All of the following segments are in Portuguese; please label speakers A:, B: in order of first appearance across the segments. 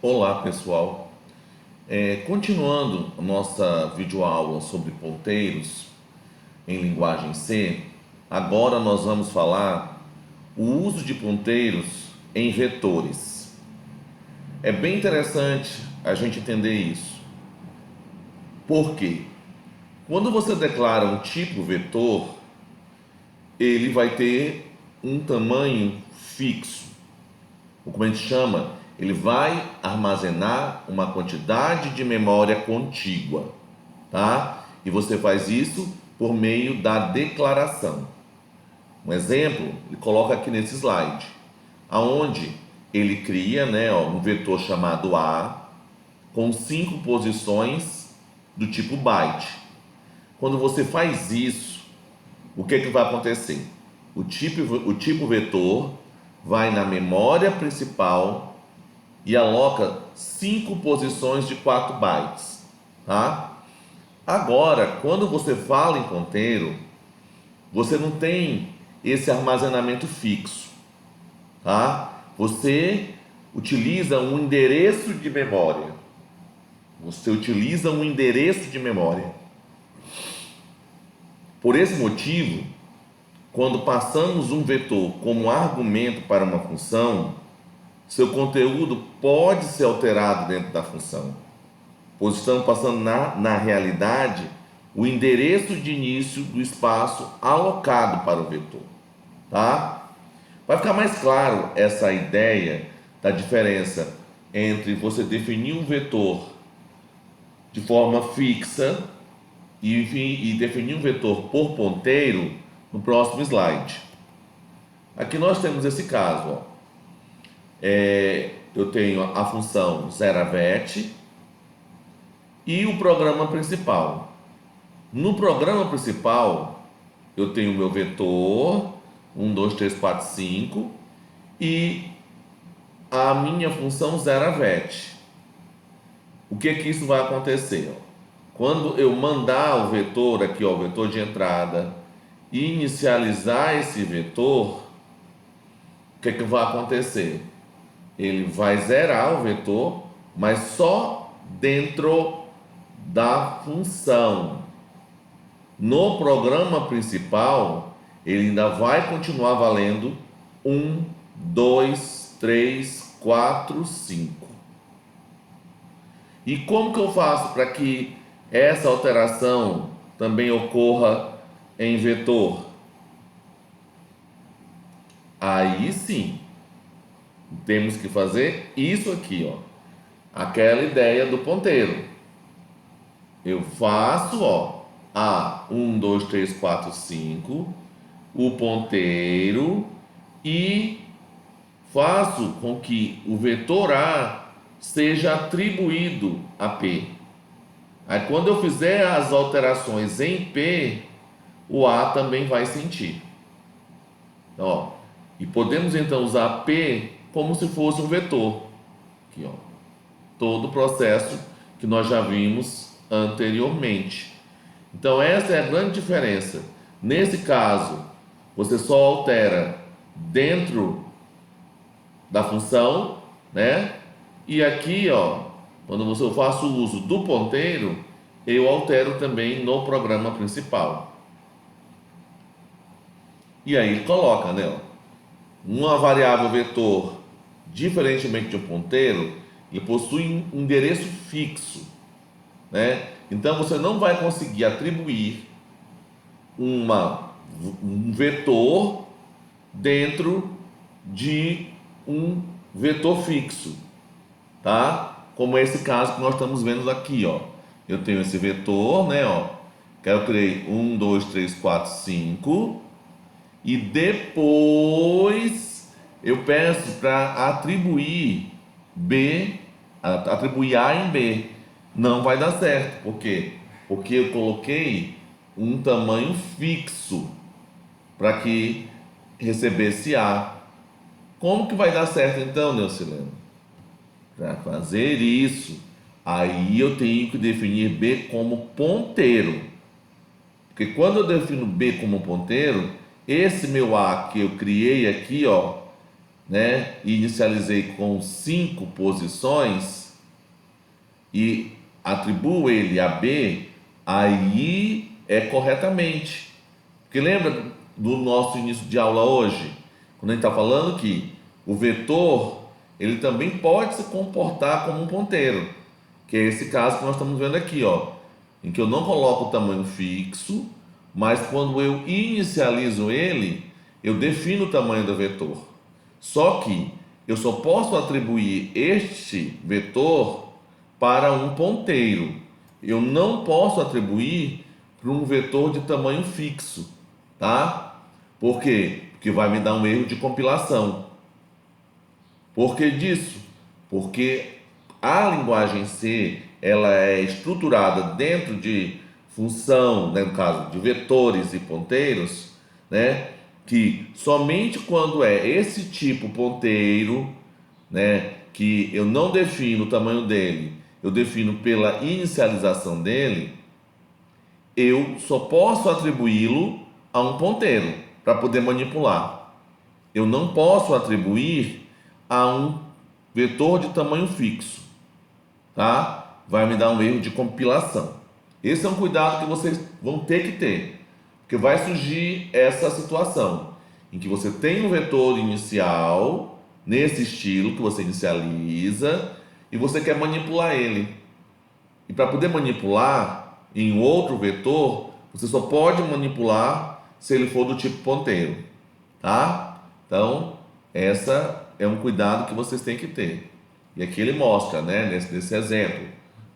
A: Olá pessoal, continuando a nossa videoaula sobre ponteiros em linguagem C, agora nós vamos falar o uso de ponteiros em vetores. É bem interessante a gente entender isso. Por quê? Quando você declara um tipo vetor, ele vai ter um tamanho fixo. Como a gente chama, ele vai armazenar uma quantidade de memória contígua, tá? E você faz isso por meio da declaração. Um exemplo, ele coloca aqui nesse slide, aonde ele cria, um vetor chamado A com 5 posições do tipo byte. Quando você faz isso, o que vai acontecer? O tipo vetor vai na memória principal e aloca 5 posições de 4 bytes, tá? Agora, quando você fala em ponteiro, você não tem esse armazenamento fixo, tá? Você utiliza um endereço de memória. Você utiliza um endereço de memória. Por esse motivo, quando passamos um vetor como argumento para uma função, seu conteúdo pode ser alterado dentro da função, pois estamos passando na realidade o endereço de início do espaço alocado para o vetor, tá? Vai ficar mais claro essa ideia da diferença entre você definir um vetor de forma fixa e definir um vetor por ponteiro no próximo slide. Aqui nós temos esse caso, ó. Eu tenho a função zeravet e o programa principal. No programa principal, eu tenho o meu vetor 1, 2, 3, 4, 5 e a minha função zeravet. O que isso vai acontecer? Quando eu mandar o vetor aqui, ó, o vetor de entrada, e inicializar esse vetor, o que vai acontecer? Ele vai zerar o vetor, mas só dentro da função. No programa principal, ele ainda vai continuar valendo 1, 2, 3, 4, 5. E como que eu faço para que essa alteração também ocorra em vetor? Aí sim, temos que fazer isso aqui, ó. Aquela ideia do ponteiro. Eu faço, ó, a 1, 2, 3, 4, 5, o ponteiro e faço com que o vetor A seja atribuído a P. Aí quando eu fizer as alterações em P, o A também vai sentir. Então, ó, e podemos então usar P como se fosse um vetor. Aqui, ó. Todo o processo que nós já vimos anteriormente. Então essa é a grande diferença. Nesse caso, você só altera dentro da função, né? E aqui, ó, quando eu faço o uso do ponteiro, eu altero também no programa principal. E aí ele coloca, né, ó, uma variável vetor, diferentemente de um ponteiro, ele possui um endereço fixo, né? Então você não vai conseguir atribuir um vetor dentro de um vetor fixo, tá? Como esse caso que nós estamos vendo aqui, ó. Eu tenho esse vetor, né, ó, que eu criei 1, 2, 3, 4, 5 e depois eu peço para atribuir atribuir A em B. Não vai dar certo, por quê? Porque eu coloquei um tamanho fixo para que recebesse A. Como que vai dar certo então, Neucileno? Para fazer isso, aí eu tenho que definir B como ponteiro. Porque quando eu defino B como ponteiro, esse meu A que eu criei aqui, ó, né, e inicializei com 5 posições e atribuo ele a B, aí é corretamente. Porque lembra do nosso início de aula hoje? Quando a gente está falando que o vetor, ele também pode se comportar como um ponteiro, que é esse caso que nós estamos vendo aqui, ó, em que eu não coloco o tamanho fixo, mas quando eu inicializo ele, eu defino o tamanho do vetor. Só que eu só posso atribuir este vetor para um ponteiro. Eu não posso atribuir para um vetor de tamanho fixo, tá? Por quê? Porque vai me dar um erro de compilação. Por que disso? Porque a linguagem C, ela é estruturada dentro de função, né, no caso de vetores e ponteiros, né, que somente quando é esse tipo ponteiro, né, que eu não defino o tamanho dele, eu defino pela inicialização dele, eu só posso atribuí-lo a um ponteiro para poder manipular. Eu não posso atribuir a um vetor de tamanho fixo, tá? Vai me dar um erro de compilação. Esse é um cuidado que vocês vão ter que ter, porque vai surgir essa situação em que você tem um vetor inicial nesse estilo que você inicializa e você quer manipular ele. E para poder manipular em outro vetor, você só pode manipular se ele for do tipo ponteiro, tá? Então, essa é um cuidado que vocês têm que ter. E aqui ele mostra, né, nesse exemplo,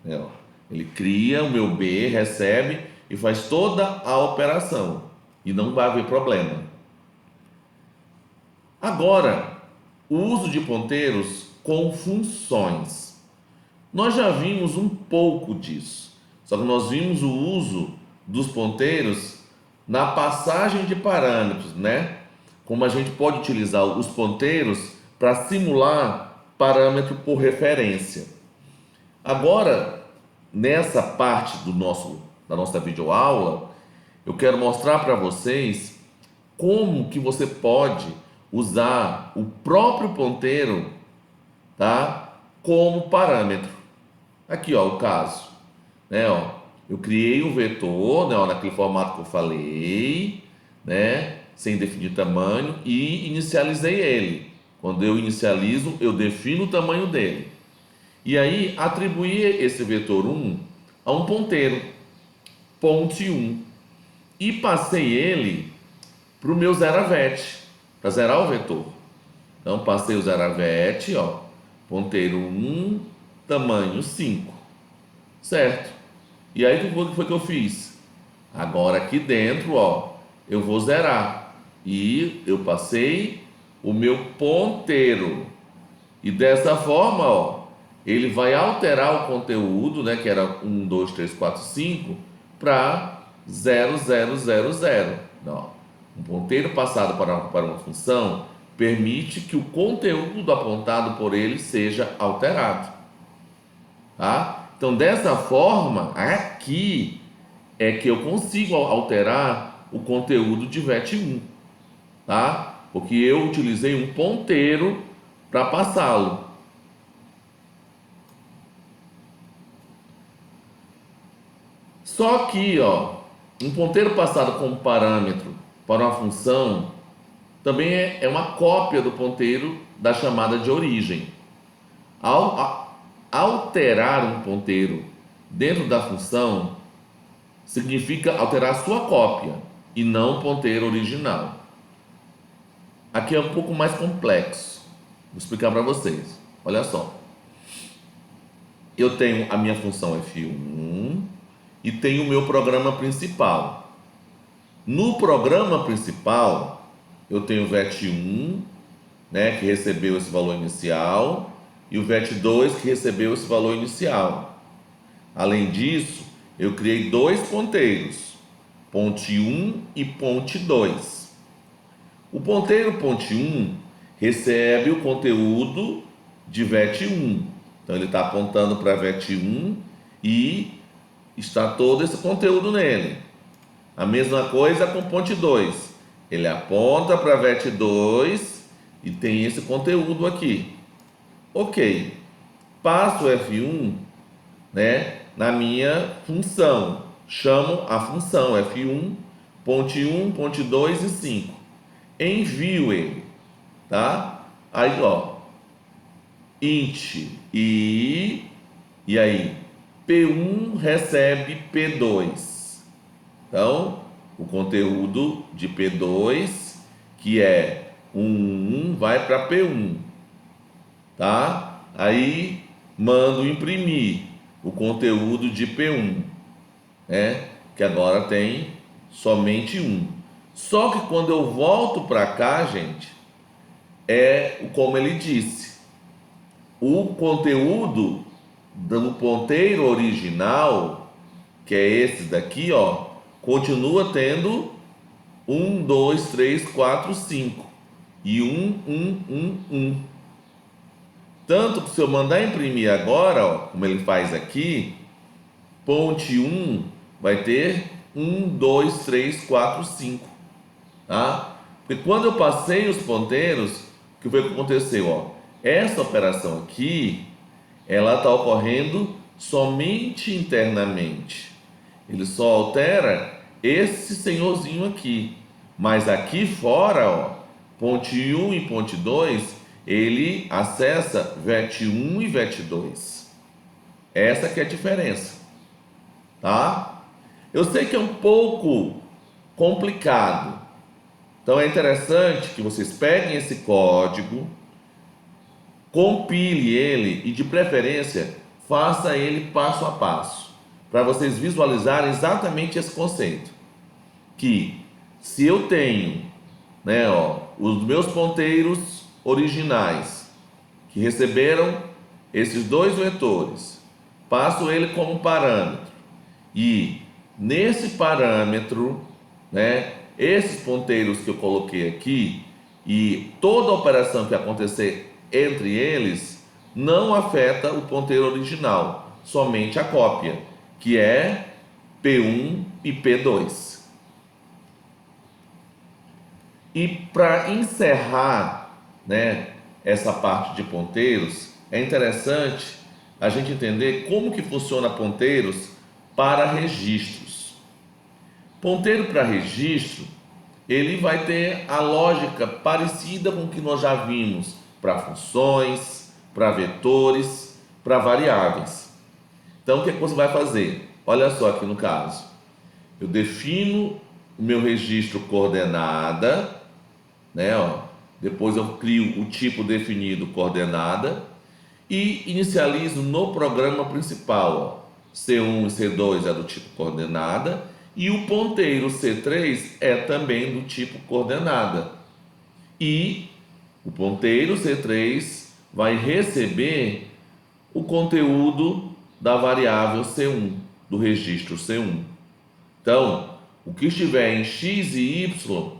A: né, ó, ele cria o meu B, recebe e faz toda a operação e não vai haver problema. Agora, o uso de ponteiros com funções. Nós já vimos um pouco disso, só que nós vimos o uso dos ponteiros na passagem de parâmetros, né? Como a gente pode utilizar os ponteiros para simular parâmetro por referência. Agora, nessa parte da nossa videoaula, eu quero mostrar para vocês como que você pode usar o próprio ponteiro, tá, como parâmetro. Aqui, ó, o caso, né, ó, eu criei um vetor, né, ó, naquele formato que eu falei, né, sem definir tamanho e inicializei ele. Quando eu inicializo, eu defino o tamanho dele. E aí atribuí esse vetor 1 a um ponteiro, ponte1, e passei ele para o meu zeravete, para zerar o vetor. Então passei o zeravete, ó, ponteiro 1, tamanho 5, certo? E aí o que foi que eu fiz? Agora aqui dentro, ó, eu vou zerar e eu passei o meu ponteiro. E dessa forma, ó, ele vai alterar o conteúdo, né, que era 1, 2, 3, 4, 5, para 0, 0, 0, 0. Não. Um ponteiro passado para uma função permite que o conteúdo apontado por ele seja alterado. Tá? Então, dessa forma, aqui é que eu consigo alterar o conteúdo de VET1. Tá? Porque eu utilizei um ponteiro para passá-lo. Só que, ó, um ponteiro passado como parâmetro para uma função também é uma cópia do ponteiro da chamada de origem. Ao alterar um ponteiro dentro da função, significa alterar a sua cópia e não o ponteiro original. Aqui é um pouco mais complexo. Vou explicar para vocês. Olha só. Eu tenho a minha função F1 e tenho o meu programa principal. No programa principal, eu tenho o VET1, né, que recebeu esse valor inicial, e o VET2, que recebeu esse valor inicial. Além disso, eu criei dois ponteiros, ponte1 e ponte2. O ponteiro ponte1 recebe o conteúdo de VET1. Então, ele está apontando para VET1 e está todo esse conteúdo nele. A mesma coisa com ponte2. Ele aponta para VET2 e tem esse conteúdo aqui. Ok, passo F1, né, na minha função, chamo a função F1, ponte 1, ponte 2 e 5, envio ele, tá? Aí, ó, int e aí P1 recebe P2. Então, o conteúdo de P2, que é 1, vai para P1, tá? Aí mando imprimir o conteúdo de P1, né? Que agora tem somente 1. Só que quando eu volto para cá, gente, é como ele disse, o conteúdo do ponteiro original, que é esse daqui, ó, continua tendo 1, 2, 3, 4, 5 e 1. Tanto que se eu mandar imprimir agora, ó, como ele faz aqui, ponte 1 vai ter 1, 2, 3, 4, 5, tá? Porque quando eu passei os ponteiros, o que foi que aconteceu, ó? Essa operação aqui, ela está ocorrendo somente internamente. Ele só altera esse senhorzinho aqui. Mas aqui fora, ó, ponte 1 e ponte 2, ele acessa VET1 e VET2. Essa que é a diferença, tá? Eu sei que é um pouco complicado. Então é interessante que vocês peguem esse código, compile ele e, de preferência, faça ele passo a passo, para vocês visualizarem exatamente esse conceito. Que se eu tenho, né, ó, os meus ponteiros originais que receberam esses dois vetores, passo ele como parâmetro e nesse parâmetro, né, esses ponteiros que eu coloquei aqui e toda a operação que acontecer entre eles não afeta o ponteiro original, somente a cópia, que é P1 e P2. E para encerrar, né, essa parte de ponteiros, é interessante a gente entender como que funciona ponteiros para registros. Ponteiro para registro, ele vai ter a lógica parecida com o que nós já vimos para funções, para vetores, para variáveis. Então, o que você vai fazer? Olha só aqui no caso. Eu defino o meu registro coordenada, né, ó. Depois eu crio o tipo definido coordenada e inicializo no programa principal, ó. C1 e C2 é do tipo coordenada e o ponteiro C3 é também do tipo coordenada. E o ponteiro C3 vai receber o conteúdo da variável C1, do registro C1. Então, o que estiver em X e Y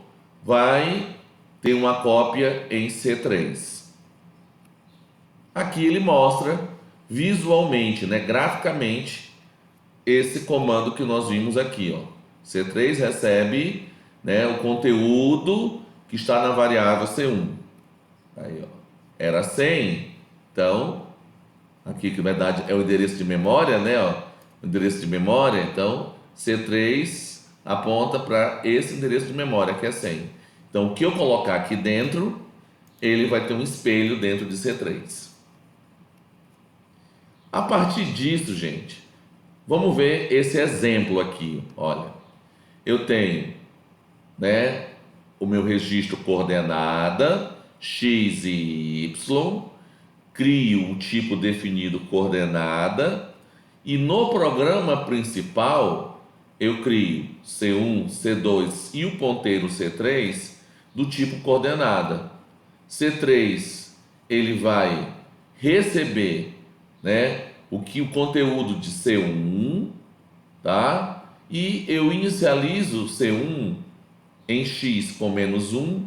A: vai ter uma cópia em C3. Aqui ele mostra visualmente, né, graficamente, esse comando que nós vimos aqui, ó. C3 recebe, né, o conteúdo que está na variável C1. Aí, ó, era 100, então, aqui que na verdade é o endereço de memória, né, ó, o endereço de memória, então, C3 aponta para esse endereço de memória que é 100. Então, o que eu colocar aqui dentro, ele vai ter um espelho dentro de C3. A partir disso, gente, vamos ver esse exemplo aqui. Olha, eu tenho, né, o meu registro coordenada, X e Y, crio o tipo definido coordenada e no programa principal eu crio C1, C2 e o ponteiro C3 do tipo coordenada. C3 ele vai receber, né, o conteúdo de C1, tá? E eu inicializo C1 em X com -1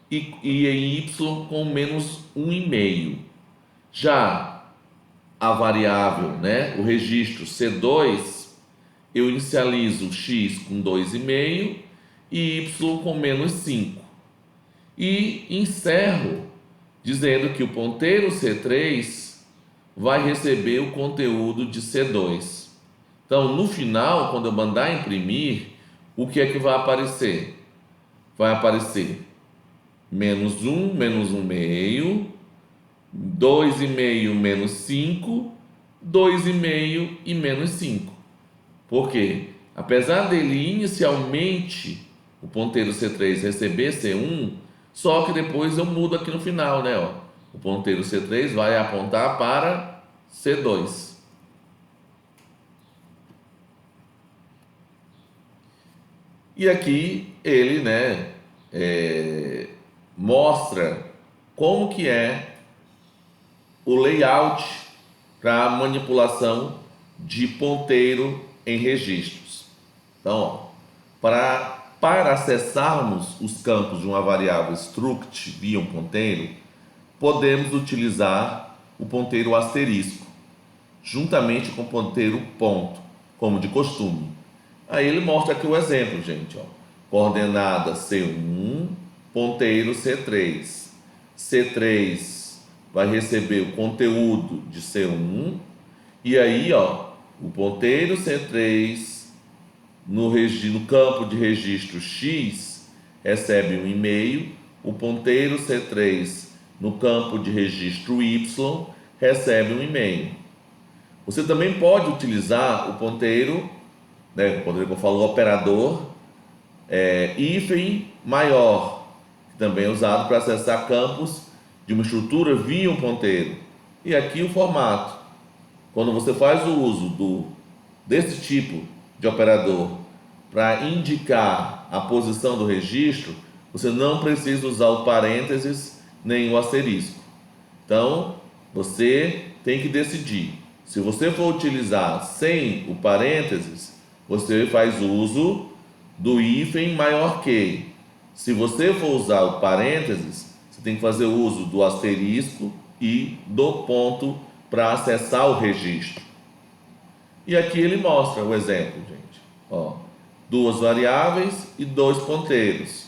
A: e em Y com -1,5. Já a variável, né, o registro C2, eu inicializo X com 2,5 e Y com -5. E encerro dizendo que o ponteiro C3 vai receber o conteúdo de C2. Então, no final, quando eu mandar imprimir, o que é que vai aparecer? Vai aparecer menos 1, menos 1 meio, 2,5 menos 5, 2,5 e menos 5. Por quê? Apesar dele inicialmente, o ponteiro C3 receber C1, só que depois eu mudo aqui no final, né? Ó. O ponteiro C3 vai apontar para C2. E aqui ele, né, mostra como que é o layout para manipulação de ponteiro em registros. Então, ó, para acessarmos os campos de uma variável struct via um ponteiro, podemos utilizar o ponteiro asterisco, juntamente com o ponteiro ponto, como de costume. Aí ele mostra aqui o exemplo, gente, ó. Coordenada C1, ponteiro C3. C3 vai receber o conteúdo de C1, e aí, ó, o ponteiro C3 no campo de registro X recebe 1,5, o ponteiro C3 no campo de registro Y recebe 1,5. Você também pode utilizar o ponteiro, né, quando eu falo operador, hífen maior, que também é usado para acessar campos de uma estrutura via um ponteiro. E aqui o formato. Quando você faz o uso desse tipo de operador para indicar a posição do registro, você não precisa usar o parênteses nem o asterisco. Então, você tem que decidir. Se você for utilizar sem o parênteses, você faz uso do hífen maior que. Se você for usar o parênteses, você tem que fazer uso do asterisco e do ponto para acessar o registro. E aqui ele mostra o exemplo, gente. Ó, duas variáveis e dois ponteiros.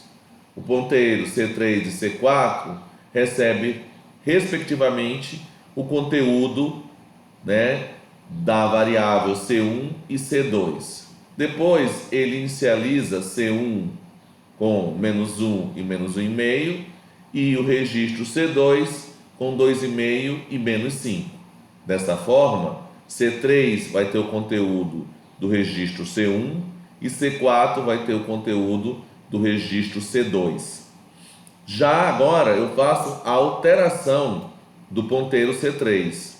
A: O ponteiro C3 e C4 recebe, respectivamente, o conteúdo, né, da variável C1 e C2. Depois ele inicializa C1 com menos 1 e menos 1,5 e o registro C2 com 2,5 e menos 5. Dessa forma, C3 vai ter o conteúdo do registro C1 e C4 vai ter o conteúdo do registro C2. Já agora eu faço a alteração do ponteiro C3.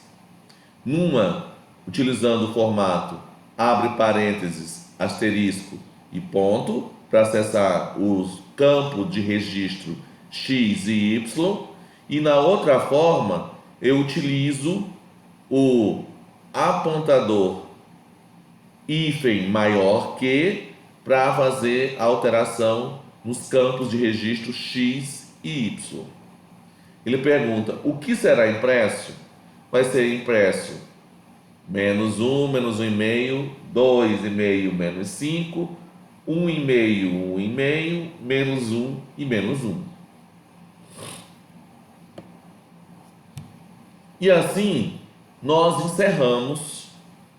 A: Utilizando o formato abre parênteses, asterisco e ponto, para acessar os campos de registro X e Y. E na outra forma, eu utilizo o apontador hífen maior que para fazer a alteração nos campos de registro X e Y. Ele pergunta, o que será impresso? Vai ser impresso menos 1, menos 1,5, 2,5, menos 5, 1,5, 1,5, menos 1 e menos 1. E assim, nós encerramos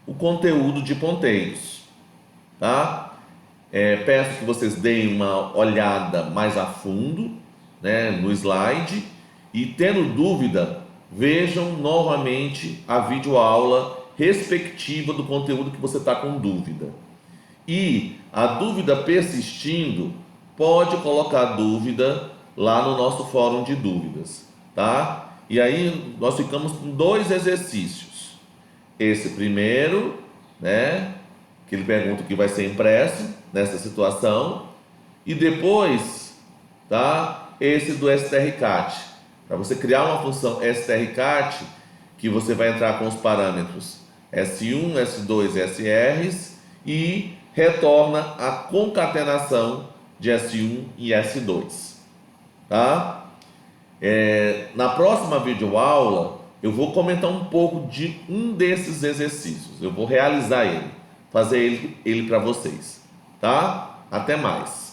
A: o conteúdo de ponteiros, tá? Peço que vocês deem uma olhada mais a fundo, né, no slide, e tendo dúvida, vejam novamente a videoaula respectiva do conteúdo que você está com dúvida. E a dúvida persistindo, pode colocar dúvida lá no nosso fórum de dúvidas, tá? E aí nós ficamos com dois exercícios. Esse primeiro, né, que ele pergunta o que vai ser impresso nessa situação, e depois, tá, esse do strcat, para você criar uma função strcat que você vai entrar com os parâmetros S1, S2, SRs e retorna a concatenação de S1 e S2, tá? Na próxima videoaula eu vou comentar um pouco de um desses exercícios. Eu vou realizar ele, fazer ele para vocês, tá? Até mais.